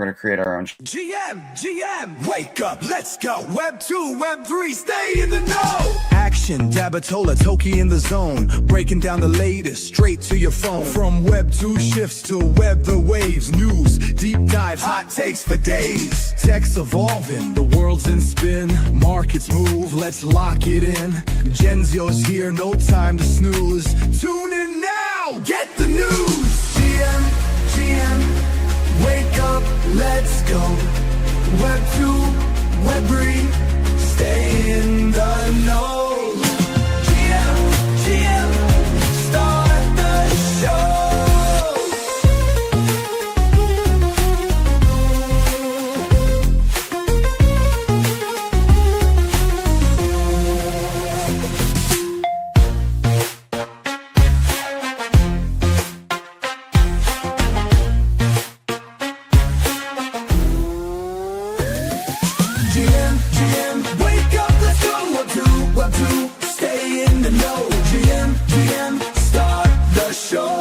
going to create our own. GM, wake up, let's go. Web 2, Web 3, stay in the know. Action, Dabatola, Toki in the zone. Breaking down the latest, straight to your phone. From Web 2 shifts to Web the waves. News, deep dives, hot takes for days. Tech's evolving, the world's in spin. Markets move, let's lock it in. Genzio's here, no time to snooze. Tune in now, get the news. GM, wake up, let's go. Web 2, Web 3, stay in the know. GM, start the show. GM, wake up, let's go. Web 2, stay in the know. GM, start the show.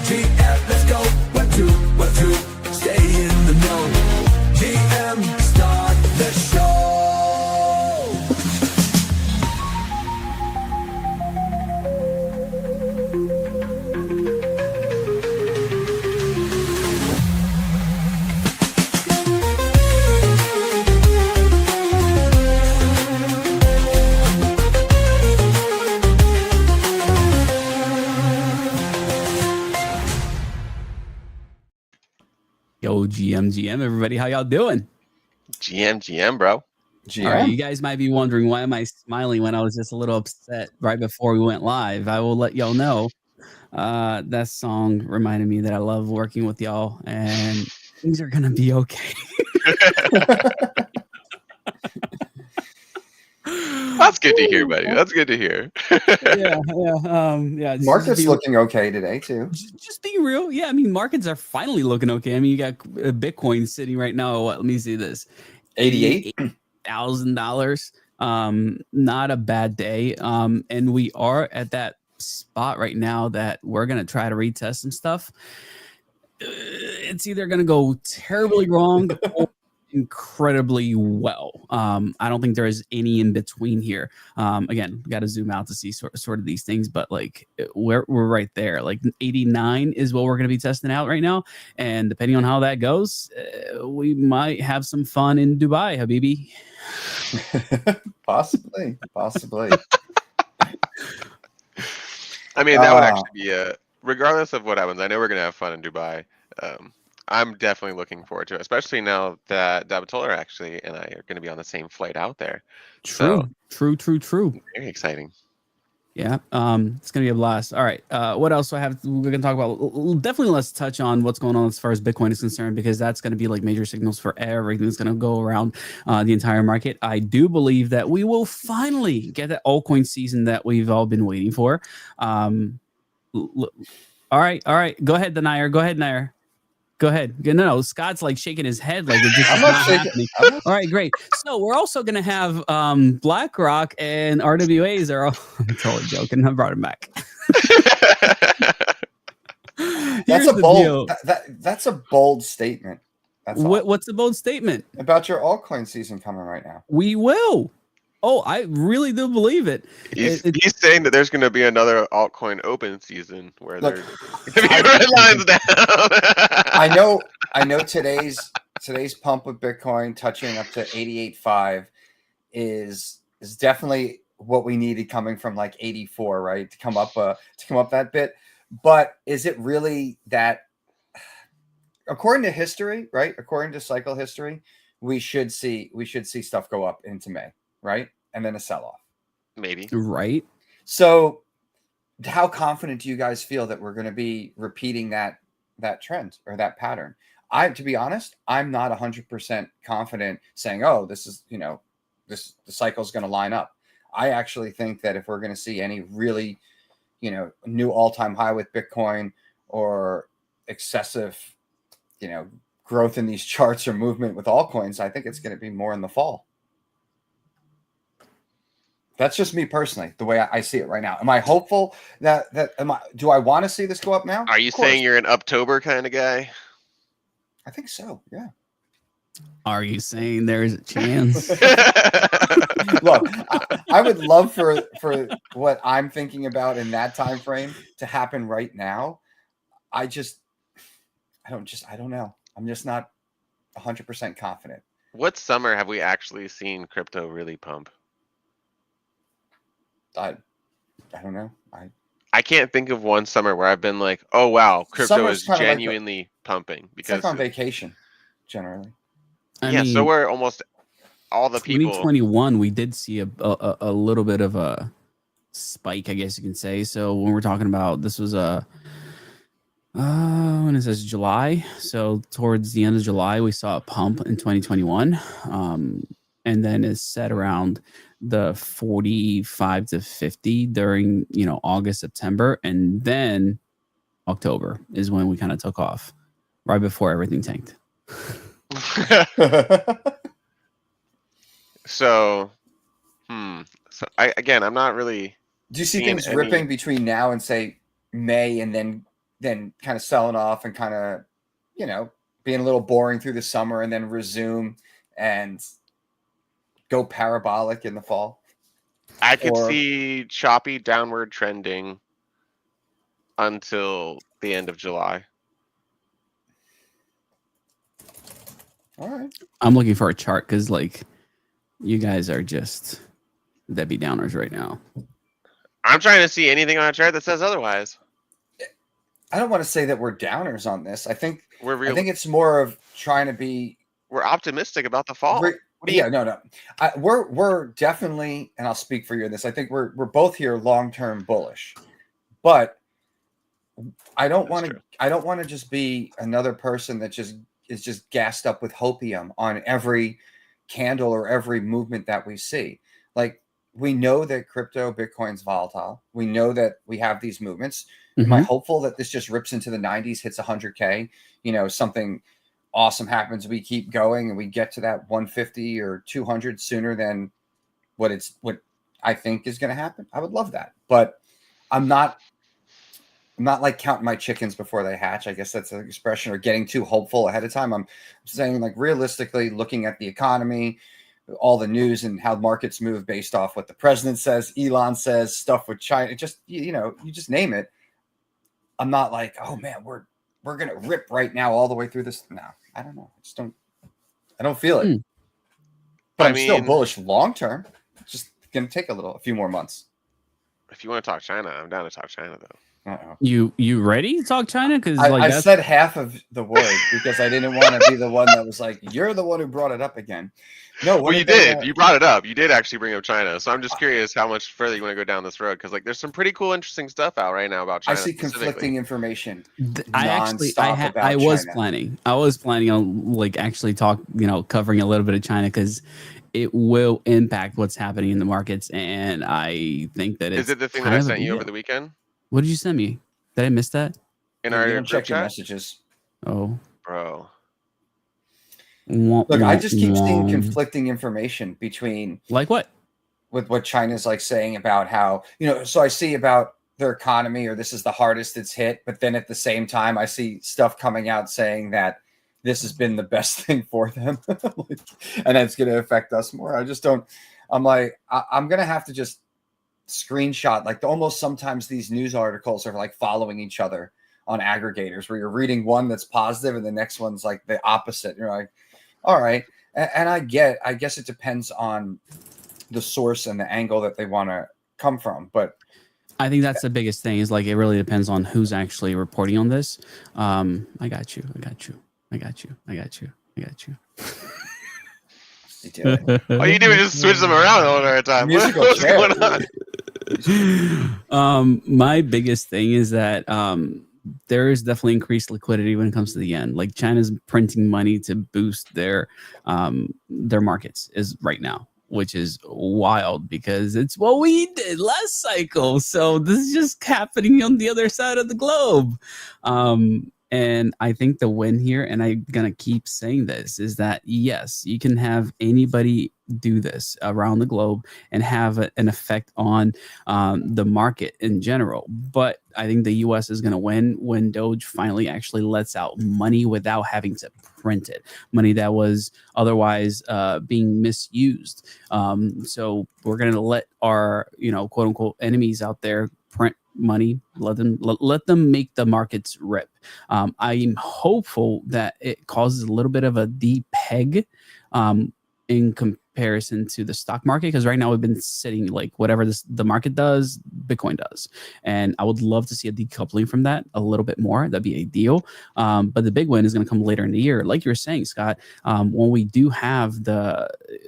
GM, let's go. Web 2, stay in the know. GM, start the show. Yo, GM, everybody, how y'all doing? GM, bro. GM. All right, you guys might be wondering why am I smiling when I was just a little upset right before we went live. I will let y'all know. That song reminded me that I love working with y'all, and things are gonna be okay. That's good to hear, buddy. That's good to hear. yeah. Market's looking okay today too. Just be real. Yeah, I mean, markets are finally looking okay. I mean, you got Bitcoin sitting right now. What? Let me see this. $88,000. Not a bad day. And we are at that spot right now that we're gonna try to retest some stuff. It's either gonna go terribly wrong or incredibly well. I don't think there is any in between here. Again, got to zoom out to see sort of these things, but like we're right there. Like 89 is what we're going to be testing out right now, and depending on how that goes, we might have some fun in Dubai, Habibi. Possibly. I mean, that would actually be regardless of what happens. I know we're gonna have fun in Dubai. I'm definitely looking forward to it, especially now that Dabatola actually and I are going to be on the same flight out there. True. Very exciting. Yeah, it's gonna be a blast. All right, what else do I have? We're gonna talk about. Definitely, let's touch on what's going on as far as Bitcoin is concerned, because that's gonna be like major signals for everything that's gonna go around the entire market. I do believe that we will finally get that altcoin season that we've all been waiting for. All right. Go ahead, Nair. Go ahead. No, Scott's like shaking his head like it's just I'm not not shaking. happening. All right, great. So we're also gonna have Blackrock and RWAs are all I'm totally joking. I brought him back. That's a bold that's a bold statement. That's what's the bold statement? About your altcoin season coming right now. We will. Oh, I really do believe it. He's saying that there's going to be another altcoin open season where Look, there's red lines down. I know today's pump of Bitcoin touching up to 88.5 is definitely what we needed coming from like 84, right? To come up that bit. But is it really that? According to history, right? According to cycle history, we should see stuff go up into May. Right? And then a sell-off. Maybe. Right. So how confident do you guys feel that we're going to be repeating that trend or that pattern? To be honest, I'm not 100% confident saying, oh, this is, the cycle's going to line up. I actually think that if we're going to see any really, new all-time high with Bitcoin or excessive, growth in these charts or movement with altcoins, I think it's going to be more in the fall. That's just me personally, the way I see it right now. Am I hopeful do I want to see this go up now? Are you saying you're an October kind of guy? I think so. Yeah. Are you saying there's a chance? Look, I would love for what I'm thinking about in that time frame to happen right now. I don't know. I'm just not 100% confident. What summer have we actually seen crypto really pump? I don't know. I can't think of one summer where I've been like, oh wow, crypto Summer's is kinda like genuinely pumping. It's like on vacation, generally. I Yeah, mean, so we're almost all the people. 2021, we did see a little bit of a spike, I guess you can say. So when we're talking about this was when it says July, so towards the end of July, we saw a pump in 2021, and then it's set around the 45 to 50 during August, September, and then October is when we kind of took off, right before everything tanked. So I'm not really. Do you see things ripping between now and say May, and then kind of selling off and kind of being a little boring through the summer, and then resume and go parabolic in the fall? I could see choppy downward trending until the end of July. All right. I'm looking for a chart because you guys are just Debbie Downers right now. I'm trying to see anything on a chart that says otherwise. I don't want to say that we're downers on this. I think I think it's more of trying to be. We're optimistic about the fall. No. We're definitely, and I'll speak for you in this. I think we're both here long-term bullish, but I don't want to just be another person that is just gassed up with hopium on every candle or every movement that we see. Like, we know that crypto, Bitcoin's volatile. We know that we have these movements. Mm-hmm. Am I hopeful that this just rips into the 90s, hits 100K, something awesome happens, we keep going and we get to that 150 or 200 sooner than what I think is going to happen? I would love that, but I'm not like counting my chickens before they hatch. I guess that's an expression, or getting too hopeful ahead of time. I'm saying, like, realistically, looking at the economy, all the news and how markets move based off what the president says, Elon says, stuff with China, just, you just name it. I'm not like, oh man, we're going to rip right now all the way through this. No, I don't know. I don't feel it. But I'm still bullish long-term. It's just going to take a few more months. If you want to talk China, I'm down to talk China though. Uh-oh. You ready to talk China? Because I said half of the word because I didn't want to be the one that was like, you're the one who brought it up again. No, well, you did. You brought it up. You did actually bring up China. So I'm just curious how much further you want to go down this road, because there's some pretty cool, interesting stuff out right now about China. I see conflicting information. I was planning on actually covering a little bit of China, because it will impact what's happening in the markets, and I think that is it the thing that I sent you over the weekend? What did you send me? Did I miss that? In our group check your chat? Messages. Oh, bro. Look, I just keep seeing conflicting information between like what? With what China's saying about how, so I see about their economy, or this is the hardest it's hit, but then at the same time I see stuff coming out saying that this has been the best thing for them. And it's going to affect us more. I'm going to have to just screenshot, almost sometimes these news articles are following each other on aggregators, where you're reading one that's positive and the next one's the opposite. And you're like, all right. And I guess it depends on the source and the angle that they want to come from. But I think that's the biggest thing, is it really depends on who's actually reporting on this. I got you. All you do is just switch them around all the time. What's going on? My biggest thing is that there is definitely increased liquidity when it comes to the yen. China's printing money to boost their markets is right now, which is wild, because it's what we did last cycle. So this is just happening on the other side of the globe. And I think the win here, and I'm going to keep saying this, is that yes, you can have anybody do this around the globe and have an effect on the market in general. But I think the US is going to win when Doge finally actually lets out money without having to print it, money that was otherwise being misused. So we're going to let our, quote unquote enemies out there print money, let them make the markets rip. I'm hopeful that it causes a little bit of a depeg in comparison to the stock market, because right now we've been sitting like whatever the market does, Bitcoin does, and I would love to see a decoupling from that a little bit more. That'd be ideal. But the big win is going to come later in the year, like you were saying, Scott. When we do have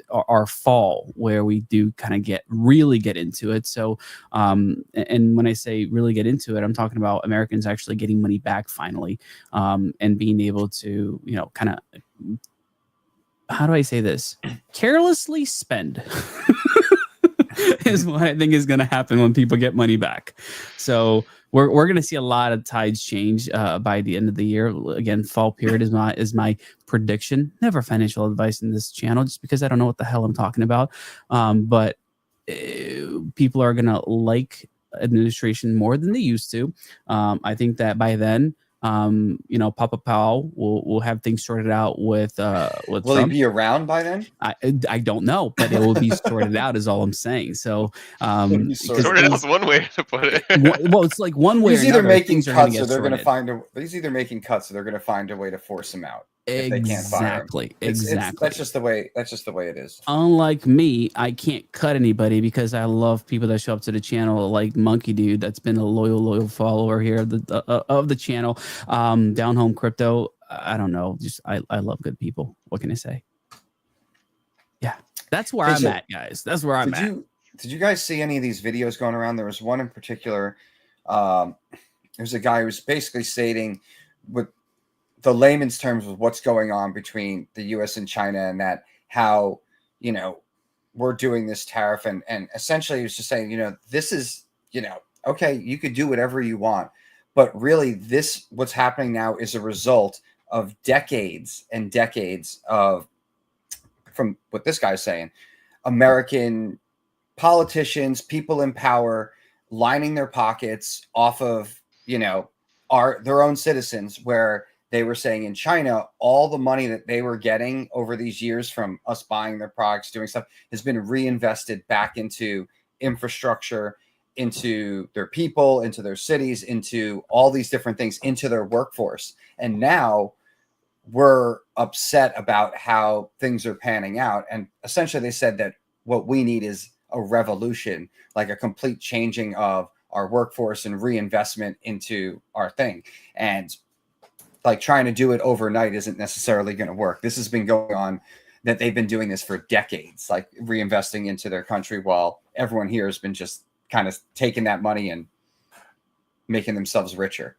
our fall, where we do kind of really get into it. So, and when I say really get into it, I'm talking about Americans actually getting money back finally, and being able to, kind of, how do I say this? Carelessly spend is what I think is going to happen when people get money back. So we're going to see a lot of tides change by the end of the year. Again, fall period is my prediction. Never financial advice in this channel, just because I don't know what the hell I'm talking about. But people are going to like administration more than they used to. I think that by then, Papa Powell will have things sorted out with Will Trump. he be around by then? I don't know, but it will be sorted out is all I'm saying. So sorted out is one way to put it. Well, it's like one way. He's either making cuts, or they're going to find a. He's either making cuts, or they're going to find a way to force him out. If they can't fire him. Exactly. That's just the way it is. Unlike me, I can't cut anybody because I love people that show up to the channel, like Monkey Dude, that's been a loyal follower here of the channel. Down Home Crypto. I don't know. Just I love good people. What can I say? Yeah, that's where I'm at, guys. That's where I'm at. Did you guys see any of these videos going around? There was one in particular. There's a guy who was basically stating with the layman's terms of what's going on between the U.S. and China, and that how, we're doing this tariff, and essentially he was just saying, this is, okay, you could do whatever you want, but really what's happening now is a result of decades and decades of, from what this guy's saying, American politicians, people in power, lining their pockets off of, their own citizens, where they were saying in China, all the money that they were getting over these years from us buying their products, doing stuff, has been reinvested back into infrastructure, into their people, into their cities, into all these different things, into their workforce. And now we're upset about how things are panning out. And essentially they said that what we need is a revolution, like a complete changing of our workforce and reinvestment into our thing. And like trying to do it overnight isn't necessarily going to work. This has been going on, that they've been doing this for decades, like reinvesting into their country, while everyone here has been just kind of taking that money and making themselves richer,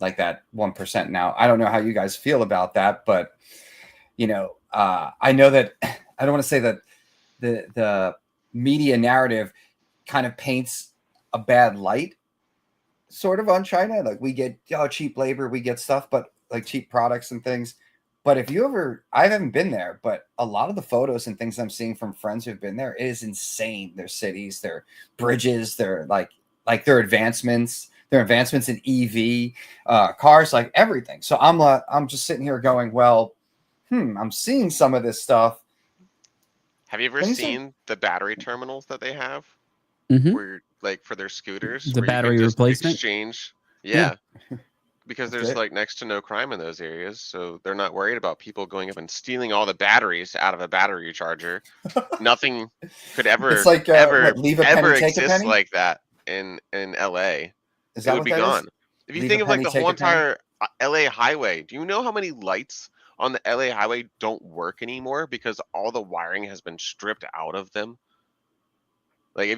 like that 1%. Now, I don't know how you guys feel about that, but I know that I don't want to say that the media narrative kind of paints a bad light sort of on China. Like we get cheap labor, we get stuff, but like cheap products and things. But I haven't been there, but a lot of the photos and things I'm seeing from friends who've been there, it is insane. Their cities, their bridges, their like their advancements in EV cars, like everything. So I'm just sitting here going, well, I'm seeing some of this stuff. Have you ever seen the battery terminals that they have? Mm-hmm. Where like for their scooters, the battery replacement exchange, yeah. Because there's like next to no crime in those areas, so they're not worried about people going up and stealing all the batteries out of a battery charger. Nothing could ever ever exist like that in LA. It would be gone. If you think of like the whole entire LA highway, do you know how many lights on the LA highway don't work anymore because all the wiring has been stripped out of them? Like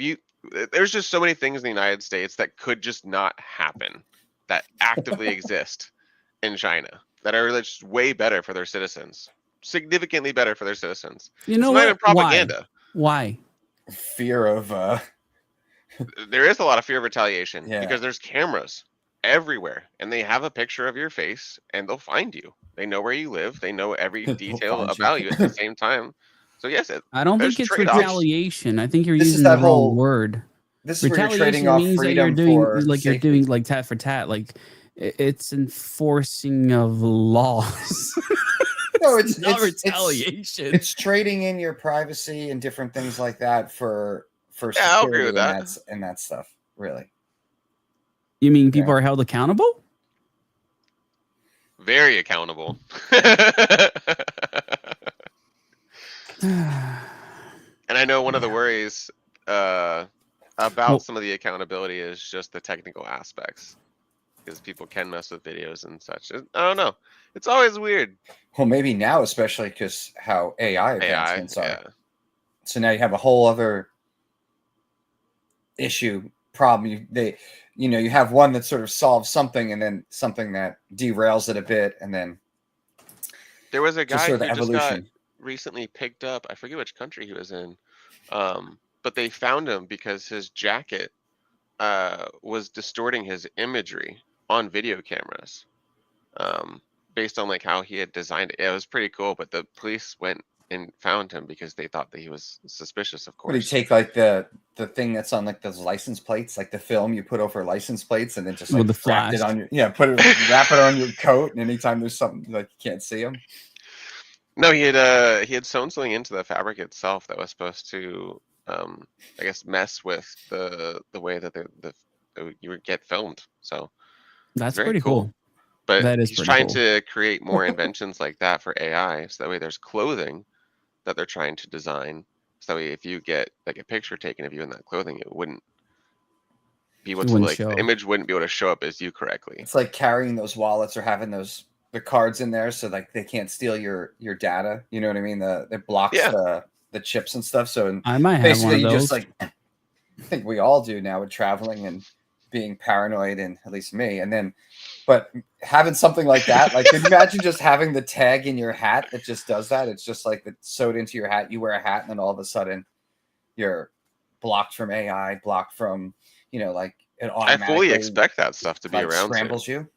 there's just so many things in the United States that could just not happen, that actively exist in China, that are just way better for their citizens, significantly better for their citizens. You know, it's not even propaganda. Why? Fear of there is a lot of fear of retaliation because there's cameras everywhere, and they have a picture of your face, and they'll find you. They know where you live. They know every They'll detail find you. about you at the same time. So yes, I don't there's think it's trade-offs. retaliation. I think you're This is using the that wrong whole- word. This is where you're trading Retaliation off means that you're freedom doing for like you're safety. doing like tat for tat. Like it's enforcing of laws. No, It's not retaliation. It's trading in your privacy and different things like that for Yeah, I'll agree security with that. and that stuff. Really, You mean people are held accountable? Very accountable. And I know one of the worries about some of the accountability is just the technical aspects, because people can mess with videos and such. I don't know. It's always weird. well, maybe now, especially because how AI advancements are. Yeah. So now you have a whole other issue problem. You have one that sort of solves something, and then something that derails it a bit, and then There was a just guy sort who of just got evolution. recently picked up. I forget which country he was in, but they found him because his jacket was distorting his imagery on video cameras, based on like how he had designed it. It was pretty cool, but the police went and found him because they thought that he was suspicious, of What do you course. take like the thing that's on like those license plates, like the film you put over license plates, and then just like With the wrap it flash. on your wrap it on your coat, and anytime there's something like you can't see them. No, he had sewn something into the fabric itself that was supposed to, I guess, mess with the way that you would get filmed. So That's very pretty cool. But That is he's pretty trying cool. to create more inventions like that for AI, so that way there's clothing that they're trying to design. So that way, if you get like a picture taken of you in that clothing, it wouldn't be able to wouldn't like show. the image wouldn't be able to show up as you correctly. It's like carrying those wallets or having the cards in there, so like they can't steal your data. You know what I mean? It blocks Yeah. the chips and stuff. So I might have basically, one of you those. just like I think we all do now with traveling and being paranoid, and at least me. And then, but having something like that, like can you imagine just having the tag in your hat that just does that? It's just like it's sewed into your hat. You wear a hat, and then all of a sudden, you're blocked from AI, blocked from like it I automatically. fully expect that stuff to be like around. scrambles you.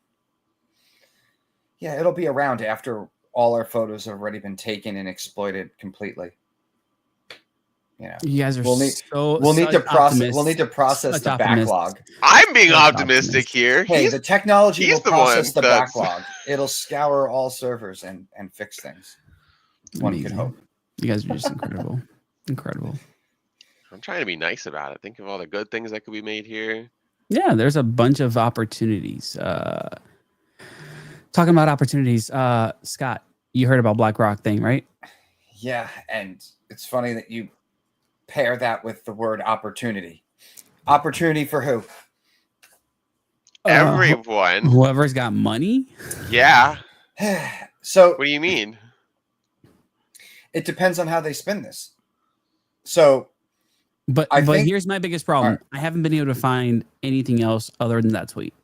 Yeah, it'll be around after all our photos have already been taken and exploited completely. You guys are we'll need such to process. optimists. We'll need to process Such the optimists. backlog. I'm being Such optimistic optimist. here. Hey, the technology he's will the process one the that's- backlog. It'll scour all servers and fix things. One could Amazing. hope. You guys are just incredible. Incredible. I'm trying to be nice about it. Think of all the good things that could be made here. Yeah, there's a bunch of opportunities. Talking about opportunities, Scott, you heard about Blackrock thing, right? Yeah, and it's funny that you pair that with the word opportunity. Opportunity for who? Everyone. Whoever's got money. Yeah. So What do you mean? it depends on how they spin this. So But I think- here's my biggest problem. All right. I haven't been able to find anything else other than that tweet.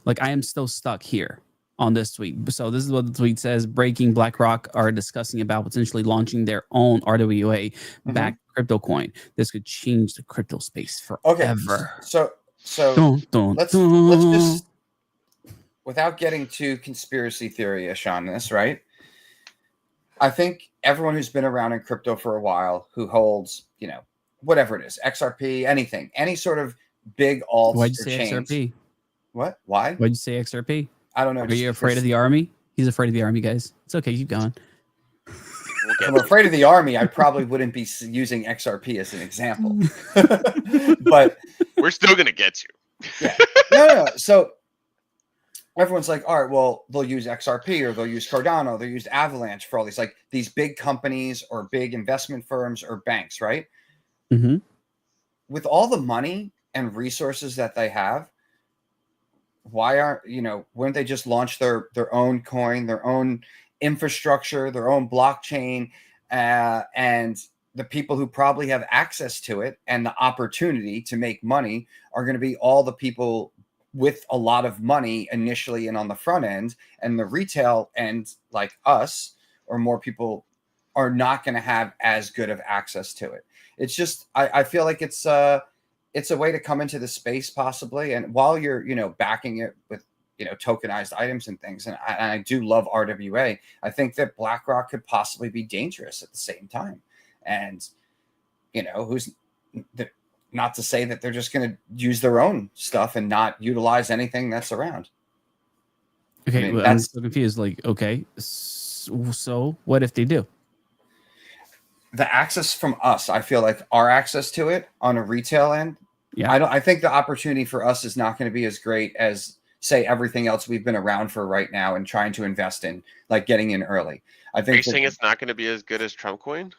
Like I am still stuck here on this tweet. So this is what the tweet says. Breaking: BlackRock are discussing about potentially launching their own RWA backed crypto coin. This could change the crypto space forever. So Dun, dun, let's dun. just, without getting too conspiracy theory-ish on this, right? I think everyone who's been around in crypto for a while, who holds, whatever it is, XRP, anything, any sort of big alts Why'd you or say chains. XRP? What? Why? Why'd you say XRP? I don't know. Are you afraid of the army? He's afraid of the army, guys. It's okay. Keep going. If I'm afraid of the army, I probably wouldn't be using XRP as an example. But We're still gonna get you. yeah, no. So everyone's like, all right, well, they'll use XRP or they'll use Cardano, they'll use Avalanche for all these big companies or big investment firms or banks, right? Mm-hmm. With all the money and resources that they have, why wouldn't they just launch their own coin, their own infrastructure, their own blockchain, and the people who probably have access to it and the opportunity to make money are going to be all the people with a lot of money initially and on the front end, and the retail end, like us or more people, are not going to have as good of access to it. It's just I feel like it's it's a way to come into the space possibly, and while you're backing it with tokenized items and things, and I do love RWA. I think that BlackRock could possibly be dangerous at the same time, and who's not to say that they're just going to use their own stuff and not utilize anything that's around. Okay, I'm so confused. Like, okay, so what if they do? The access from us, I feel like our access to it on a retail end. Yeah, I think the opportunity for us is not going to be as great as, say, everything else we've been around for right now and trying to invest in, like getting in early. I think Are you saying it's not going to be as good as Trump coin?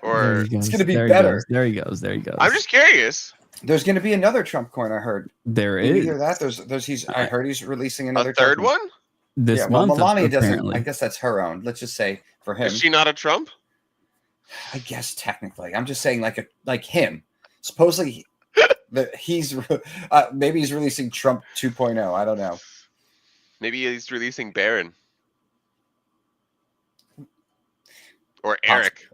Or it's going to be better. There he goes. I'm just curious. There's going to be another Trump coin. I heard. There Did you is. hear that? I heard he's releasing another third token. one. This well, month, Melania doesn't. apparently. I guess that's her own. Let's just say for him. Is she not a Trump? I guess technically, I'm just saying like him. Supposedly, he's maybe he's releasing Trump 2.0. I don't know. Maybe he's releasing Baron or Eric.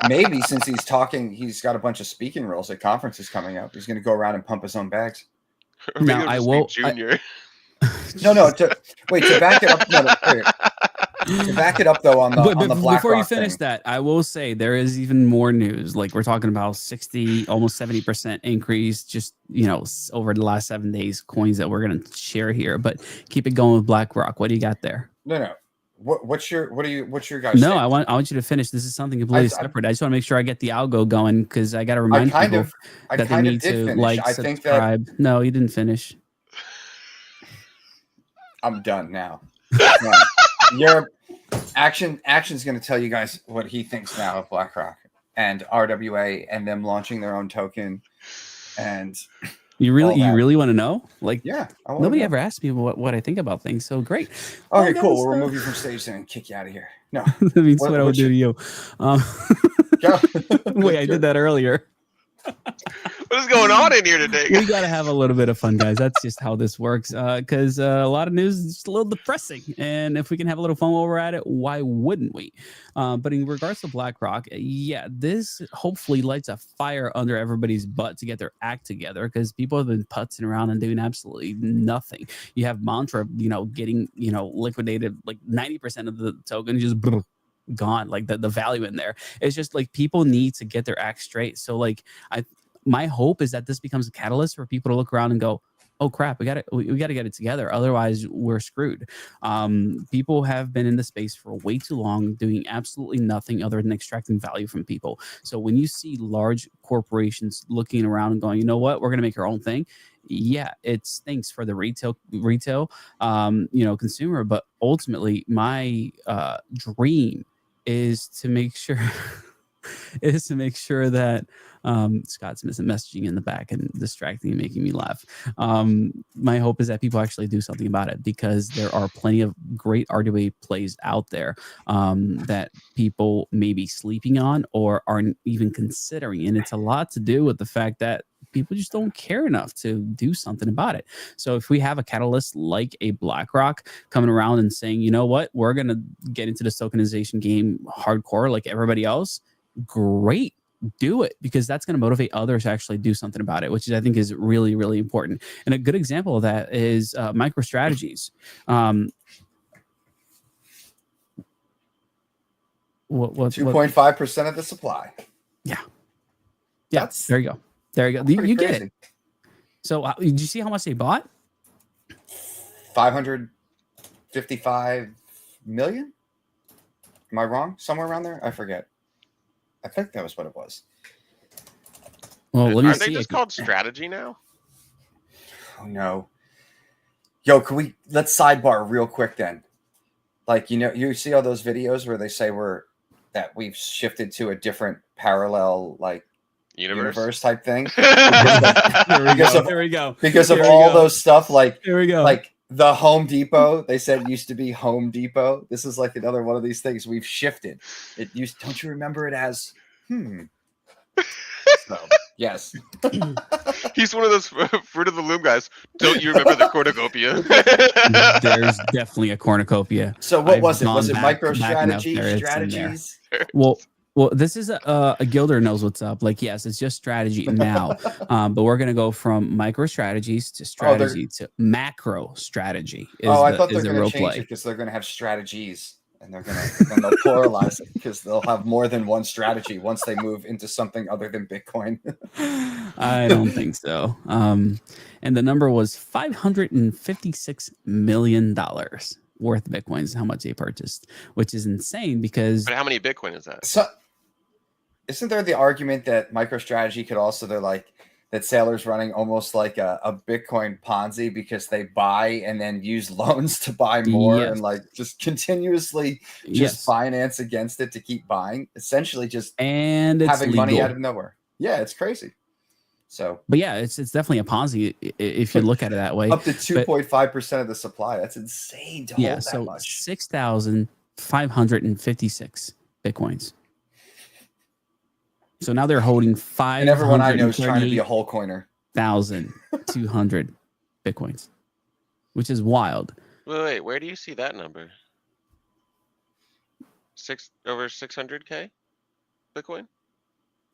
Maybe since he's talking, he's got a bunch of speaking roles at conferences coming up. He's going to go around and pump his own bags. Or maybe Now, it'll I just will- be Junior. To back it up. To back it up though on the BlackRock before you finish thing. that, I will say there is even more news. Like we're talking about 60, almost 70% increase just over the last 7 days. Coins that we're gonna share here, but keep it going with BlackRock. What do you got there? No. What's your guys? No, take? I want you to finish. This is something completely separate. I just want to make sure I get the algo going because I got to remind people that they need to finish. like, I think subscribe. No, you didn't finish. I'm done now. No. Your action's going to tell you guys what he thinks now of BlackRock and RWA and them launching their own token. And you really want to know? Like, yeah, nobody ever asked me what I think about things. So great. Okay, cool. We'll remove you from stage and kick you out of here. No, that means what I would do to you. Wait, I did that earlier. What is going on in here today? We got to have a little bit of fun, guys. That's just how this works. Because a lot of news is just a little depressing. And if we can have a little fun while we're at it, why wouldn't we? But in regards to BlackRock, yeah, this hopefully lights a fire under everybody's butt to get their act together because people have been putzing around and doing absolutely nothing. You have Mantra, getting, liquidated like 90% of the token just gone, like the value in there. It's just like people need to get their act straight. So like my hope is that this becomes a catalyst for people to look around and go, oh crap, we got to get it together, otherwise we're screwed. People have been in the space for way too long doing absolutely nothing other than extracting value from people. So when you see large corporations looking around and going, you know what, we're going to make our own thing, yeah, it stinks for the retail consumer, but ultimately my dream is to make sure that Scott's missing messaging in the back and distracting and making me laugh. My hope is that people actually do something about it because there are plenty of great RWA plays out there that people may be sleeping on or aren't even considering. And it's a lot to do with the fact that people just don't care enough to do something about it. So if we have a catalyst like a BlackRock coming around and saying, you know what, we're going to get into this tokenization game hardcore like everybody else, great. Do it, because that's going to motivate others to actually do something about it, which I think is really, really important. And a good example of that is MicroStrategies. What 2.5% of the supply. Yeah. That's there you go. You get it. So did you see how much they bought? 555 million. Am I wrong? Somewhere around there? I forget. I think that was what it was. Well, let me Aren't see. they just called strategy now? Oh no. Yo, let's sidebar real quick then. Like, you see all those videos where they say that we've shifted to a different parallel like universe type thing. There we go. Because of all those stuff, like here we go. Like the Home Depot, they said used to be Home Depot. This is like another one of these things we've shifted. Don't you remember it as So, yes. He's one of those Fruit of the Loom guys. Don't you remember the cornucopia? There's definitely a cornucopia. So what was it? I've Was it gone back MicroStrategy enough there, it's in there. strategies? Well, Well, this is a Gilder knows what's up. Like, yes, it's just strategy now, but we're gonna go from micro strategies to strategy to macro strategy. I thought Is they're the going real to change play. it because they're going to have strategies, and they're they'll pluralize it because they'll have more than one strategy once they move into something other than Bitcoin. I don't think so. And the number was $556 million worth of Bitcoins, how much they purchased, which is insane because. But how many Bitcoin is that? So, isn't there the argument that MicroStrategy could also, they're like, that Sailor's running almost like a Bitcoin Ponzi because they buy and then use loans to buy more and like just continuously just finance against it to keep buying, essentially just and it's having legal. money out of nowhere. Yeah, it's crazy. So, but yeah, it's definitely a Ponzi if you look at it that way. Up to 2.5% of the supply. That's insane to hold that much. 6,556 Bitcoins. So now they're holding 500. And everyone I know is trying to be a whole coiner. 1,200 Bitcoins, which is wild. Wait, where do you see that number? Over 600K Bitcoin?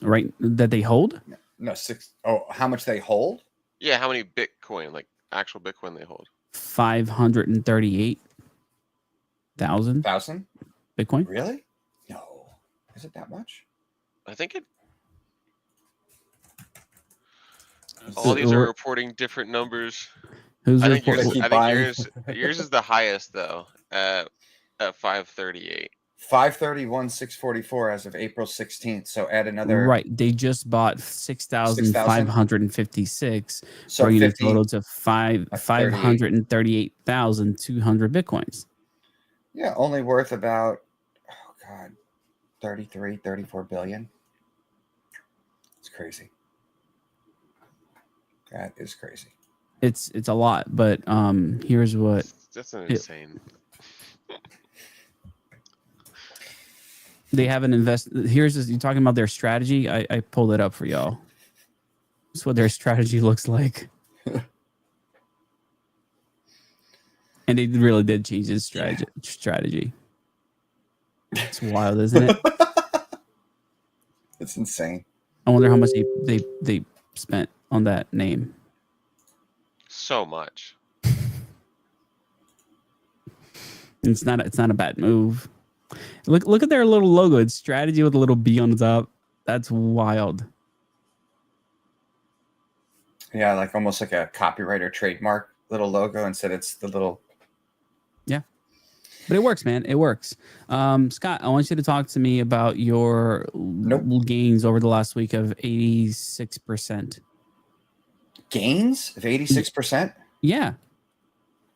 Right, that they hold? No, how much they hold? Yeah, how many Bitcoin, like actual Bitcoin they hold? 538,000. Bitcoin? Really? No. Is it that much? I think it. All these are reporting different numbers. Who's reporting? I think yours is the highest though, at 538. 531,644 as of April 16th. So add another. Right. They just bought 6,556, so bringing the total to 538,200 Bitcoins. Yeah, only worth about, 34 billion. It's crazy. That is crazy. It's a lot, but here's what. That's insane. They haven't invested. Here's this, you're talking about their strategy. I pulled it up for y'all. That's what their strategy looks like. And they really did change his strategy. It's wild, isn't it? It's insane. I wonder how much they spent on that name. So much. It's not a bad move. Look at their little logo. It's strategy with a little B on the top. That's wild. Yeah, like almost like a copyright or trademark little logo. Instead, it's the little. Yeah, but it works, man. It works. Scott, I want you to talk to me about your gains over the last week of 86%. Gains of 86%? Yeah.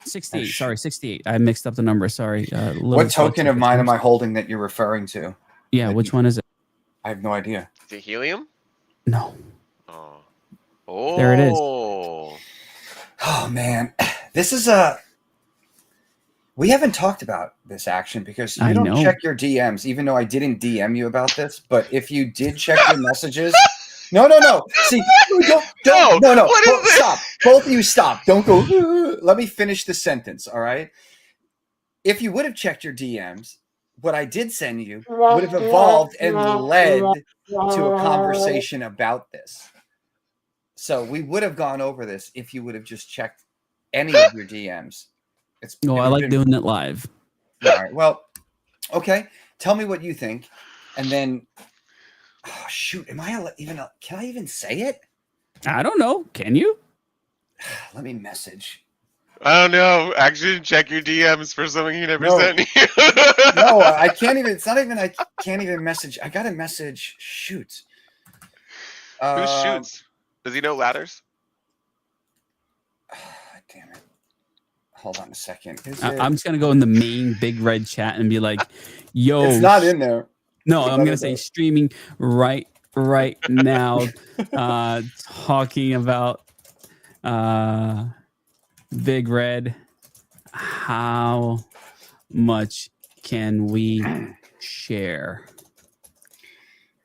68. Sorry, 68. I mixed up the number. Sorry. What token of mine am I holding that you're referring to? Yeah, which one is it? I have no idea. The helium? No. Oh. There it is. Oh, man. This is we haven't talked about this action because you don't check your DMs, even though I didn't DM you about this. But if you did check your messages. No. See, don't. No. Stop. Both of you stop. Don't go. Let me finish the sentence. All right. If you would have checked your DMs, what I did send you would have evolved and led to a conversation about this. So we would have gone over this if you would have just checked any of your DMs. I like doing it live. All right. Well, okay. Tell me what you think, and then. Oh, shoot. Can I even say it? I don't know. Can you? Let me message. I don't know. Actually, check your DMs for something you never sent me. No, I can't even. It's not even. I can't even message. I got a message. Shoot. Who shoots? Does he know ladders? Damn it. Hold on a second. I'm just going to go in the main big red chat and be like, yo. It's not in there. No, I'm gonna say streaming right now, talking about Big Red. How much can we share?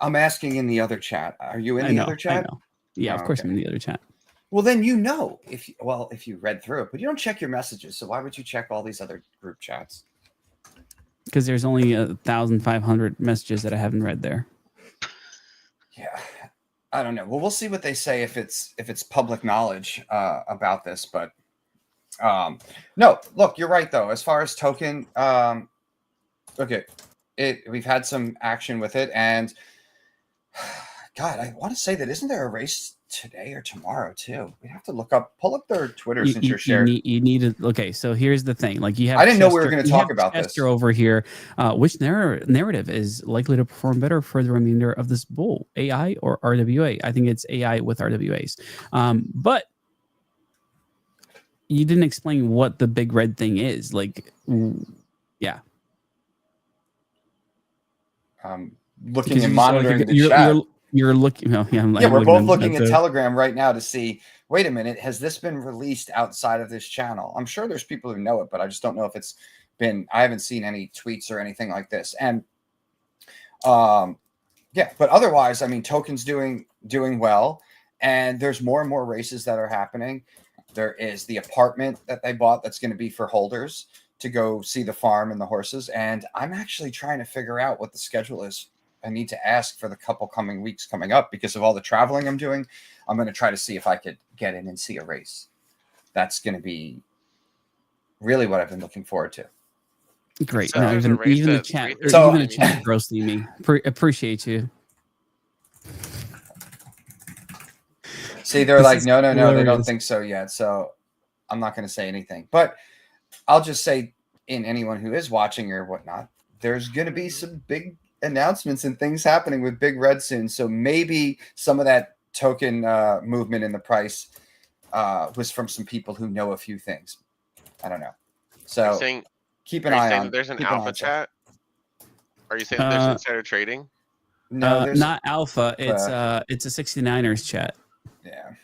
I'm asking in the other chat. Are you in the other chat? I know. Yeah, of course I'm in the other chat. Well, then if you read through it, but you don't check your messages. So why would you check all these other group chats? Because there's only 1,500 messages that I haven't read there. Yeah, I don't know. Well, we'll see what they say if it's public knowledge about this. But no, look, you're right though. As far as token, okay, we've had some action with it, and God, I want to say that isn't there a race today or tomorrow too? We have to pull up their Twitter since you're sharing. You need to. Okay, so here's the thing. Like you have. I didn't know we were going to talk about this. Over here, which narrative is likely to perform better for the remainder of this bull? AI or RWA? I think it's AI with RWAs. But you didn't explain what the big red thing is. Like, yeah. Looking and monitoring the chat. You're looking. Oh, yeah, we're both looking at Telegram right now to see. Wait a minute, has this been released outside of this channel? I'm sure there's people who know it, but I just don't know if it's been. I haven't seen any tweets or anything like this. And yeah, but otherwise, I mean, tokens doing well, and there's more and more races that are happening. There is the apartment that they bought that's going to be for holders to go see the farm and the horses. And I'm actually trying to figure out what the schedule is. I need to ask for the couple coming weeks coming up because of all the traveling I'm doing. I'm going to try to see if I could get in and see a race. That's going to be really what I've been looking forward to. Great. So no, even the chat, even the chat roasting me. Appreciate you. See, they're like, no, they don't think so yet. So I'm not going to say anything. But I'll just say, in anyone who is watching or whatnot, there's going to be some big announcements and things happening with Big Red soon. So maybe some of that token movement in the price was from some people who know a few things. I don't know. So keep an eye on. There's an alpha chat. Are you saying there's insider trading? No, not alpha. It's a 69ers chat. Yeah.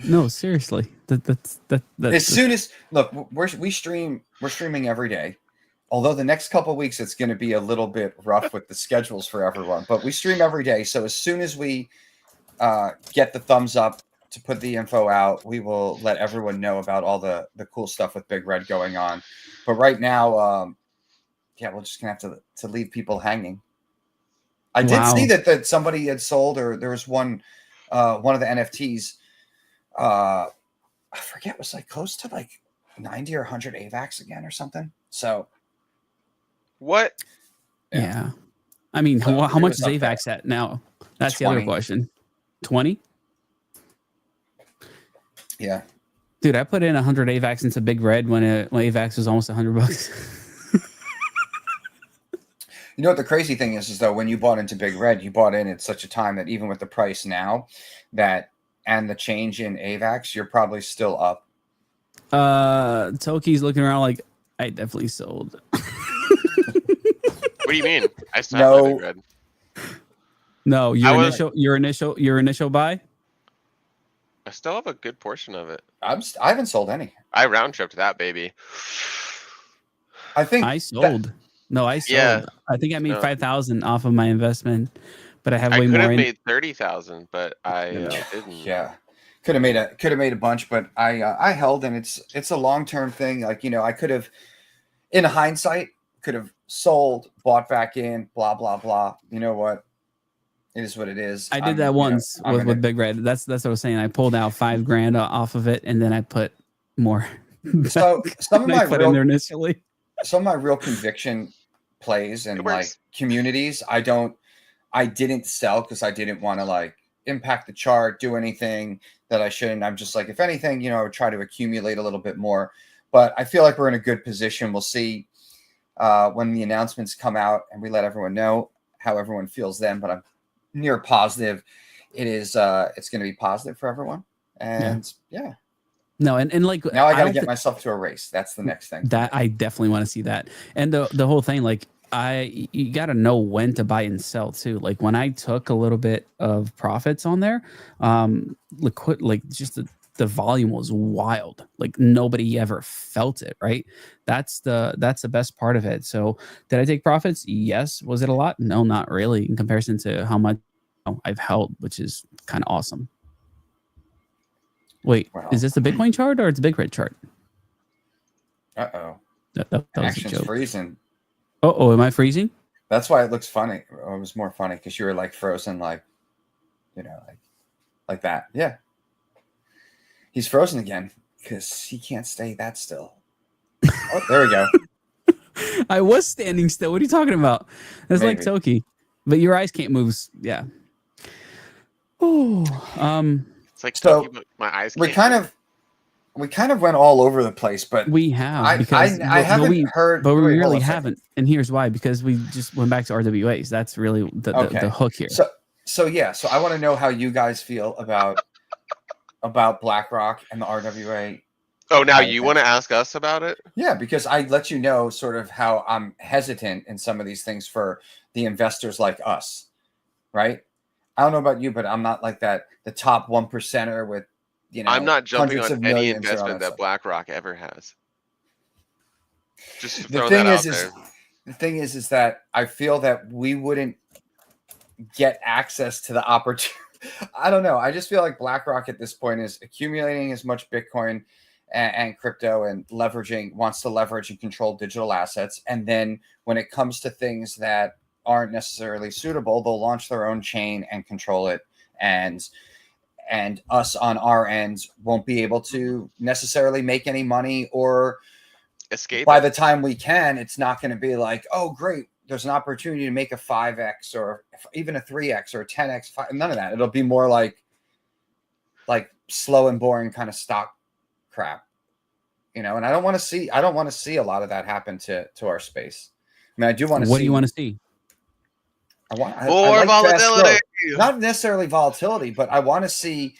No, seriously. That's as soon as look, we're streaming every day. Although the next couple of weeks it's going to be a little bit rough with the schedules for everyone, but we stream every day. So as soon as we get the thumbs up to put the info out, we will let everyone know about all the cool stuff with Big Red going on. But right now, yeah, we're just gonna have to leave people hanging. I did see that somebody had sold, or there was one of the NFTs. I forget, was like close to like 90 or 100 AVAX again or something. So what? Yeah. I mean, how much is AVAX at now? That's 20. The other question. 20? Yeah. Dude, I put in 100 AVAX into Big Red when AVAX was almost $100. You know what the crazy thing is though, when you bought into Big Red, you bought in at such a time that even with the price now and the change in AVAX, you're probably still up. Toki's looking around like, I definitely sold. What do you mean? I still have Big Red. No, your initial buy? I still have a good portion of it. I haven't sold any. I round tripped that baby. I think I sold. I sold. Yeah. I think I made 5,000 off of my investment, but I have way more. I could have made 30,000, but I didn't. Yeah, could have made a bunch, but I held, and it's a long-term thing. Like, you know, I could have, in hindsight, could have sold, bought back in, blah blah blah. You know what? It is what it is. I did that once with Big Red. That's what I was saying. I pulled out $5,000 off of it, and then I put more. So some of my real conviction plays and like communities, I didn't sell because I didn't want to like impact the chart, do anything that I shouldn't. I'm just like, if anything, you know, I would try to accumulate a little bit more. But I feel like we're in a good position. We'll see when the announcements come out and we let everyone know how everyone feels then. But I'm near positive it's going to be positive for everyone. And yeah. No, and like now I got to get myself to a race. That's the next thing. That I definitely want to see that. And the whole thing, like you got to know when to buy and sell too. Like when I took a little bit of profits on there, the volume was wild. Like nobody ever felt it, right? That's the best part of it. So did I take profits? Yes. Was it a lot? No, not really in comparison to how much I've held, which is kind of awesome. Wait, is this the Bitcoin chart or it's a Big Red chart? Uh-oh. That was a Action's joke. freezing. Oh, am I freezing? That's why it looks funny. Or it was more funny because you were like frozen, like, you know, like that. Yeah. He's frozen again because he can't stay that still. Oh, there we go. I was standing still. What are you talking about? That's like Maybe. Toki. But your eyes can't move. Yeah. Oh, It's like So, talking about my eyes. we Can't kind of went all over the place, but we have I haven't heard, but we wait, hold really on a second. haven't. And here's why: because we just went back to RWAs. That's really the hook here. So yeah, so I want to know how you guys feel about BlackRock and the RWA. Oh, now you want to ask us about it? Yeah, because I let you know sort of how I'm hesitant in some of these things for the investors like us, right? I don't know about you, but I'm not like that. The top 1%er with, you know, I'm not jumping hundreds on of any millions or all investment that stuff. BlackRock ever has. Just to The throw thing that is, out there. the thing is that I feel that we wouldn't get access to the opportunity. I don't know. I just feel like BlackRock at this point is accumulating as much Bitcoin and crypto and wants to leverage and control digital assets. And then when it comes to things that aren't necessarily suitable, they'll launch their own chain and control it. And us on our end won't be able to necessarily make any money, or Escape by it. the time we can, it's not going to be like, oh, great, there's an opportunity to make a 5x or even a 3x or a 10x. None of that. It'll be more like slow and boring kind of stock crap, you know. And I don't want to see a lot of that happen to our space. I mean, I do want to see. What do you want to see? I More like fast volatility. growth. Not necessarily volatility, but I want to see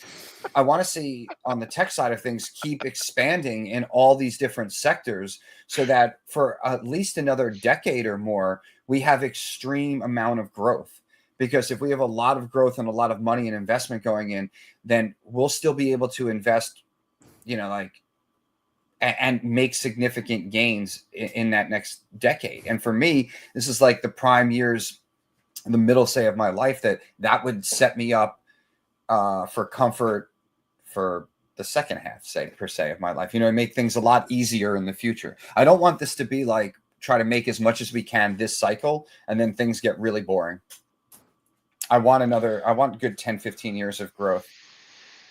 on the tech side of things keep expanding in all these different sectors, so that for at least another decade or more, we have extreme amount of growth. Because if we have a lot of growth and a lot of money and investment going in, then we'll still be able to invest, you know, like, and make significant gains in that next decade. And for me, this is like the prime years, the middle, say, of my life, that would set me up for comfort for the second half, per se, of my life, you know, make things a lot easier in the future. I don't want this to be like, try to make as much as we can this cycle and then things get really boring. I want good 10, 15 years of growth.